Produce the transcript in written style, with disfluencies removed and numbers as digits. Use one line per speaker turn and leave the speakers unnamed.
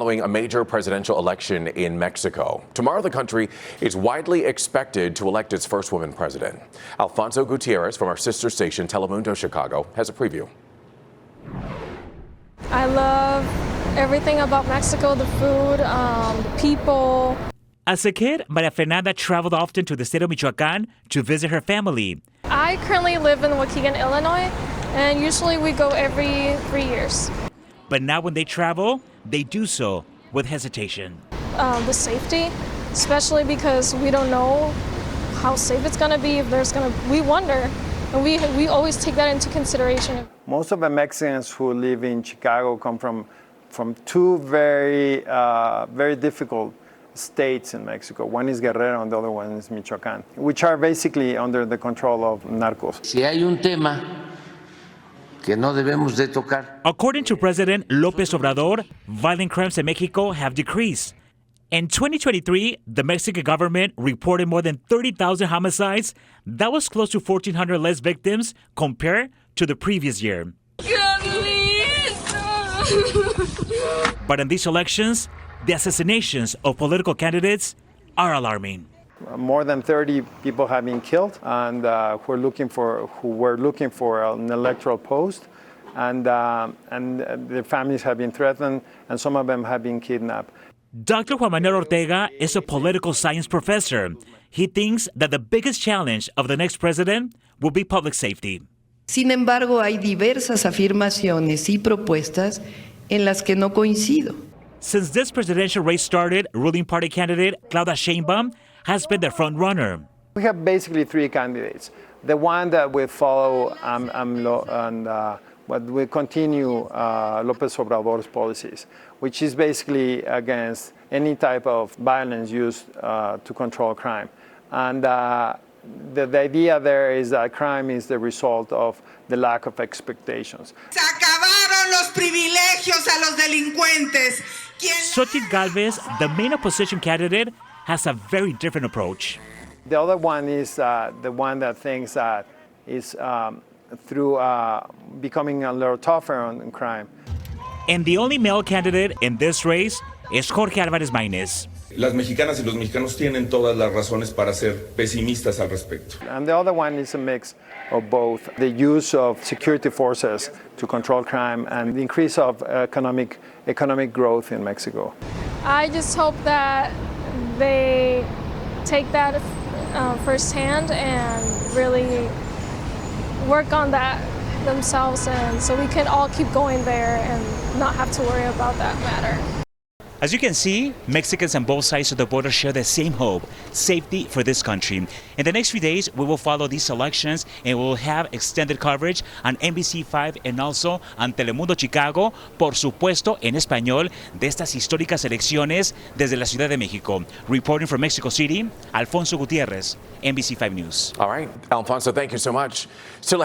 following a major presidential election in Mexico. Tomorrow, the country is widely expected to elect its first woman president. Alfonso Gutierrez from our sister station, Telemundo Chicago, has a preview.
I love everything about Mexico, the food, the people.
As a kid, Maria Fernanda traveled often to the state of Michoacán to visit her family.
I currently live in Waukegan, Illinois, and usually we go every 3 years.
But now when they travel, they do so with hesitation.
The safety, especially because we don't know how safe it's going to be, if there's going to, we wonder, and we always take that into consideration.
Most of the Mexicans who live in Chicago come from two very difficult states in Mexico. One is Guerrero and the other one is Michoacán, which are basically under the control of narcos.
Si hay un tema que no debemos de tocar.
According to President López Obrador, violent crimes in Mexico have decreased. In 2023, the Mexican government reported more than 30,000 homicides. That was close to 1,400 less victims compared to the previous year. But in these elections, the assassinations of political candidates are alarming.
More than 30 people have been killed, and who were looking for an electoral post, and their families have been threatened, and some of them have been kidnapped.
Dr. Juan Manuel Ortega is a political science professor. He thinks that the biggest challenge of the next president will be public safety.
Sin embargo, hay diversas afirmaciones y propuestas en las que no coincido.
Since this presidential race started, ruling party candidate Claudia Sheinbaum has been the front runner.
We have basically three candidates. The one that will follow AMLO and what will continue López Obrador's policies, which is basically against any type of violence used to control crime. And the idea there is that crime is the result of the lack of expectations.
Se acabaron los privilegios a los delincuentes.
Xochitl Gálvez, the main opposition candidate, has a very different approach.
The other one is the one that thinks that is through becoming a little tougher on crime.
And the only male candidate in this race is Jorge Álvarez Maínez.
Las mexicanas y los mexicanos tienen todas las razones para ser pesimistas al respecto.
And the other one is a mix of both the use of security forces to control crime and the increase of economic growth in Mexico.
I just hope that they take that firsthand and really work on that themselves, and so we can all keep going there and not have to worry about that matter.
As you can see, Mexicans on both sides of the border share the same hope, safety for this country. In the next few days, we will follow these elections and we will have extended coverage on NBC5 and also on Telemundo Chicago, por supuesto en español, de estas históricas elecciones desde la Ciudad de México. Reporting from Mexico City, Alfonso Gutierrez, NBC5 News.
All right, Alfonso, thank you so much. Still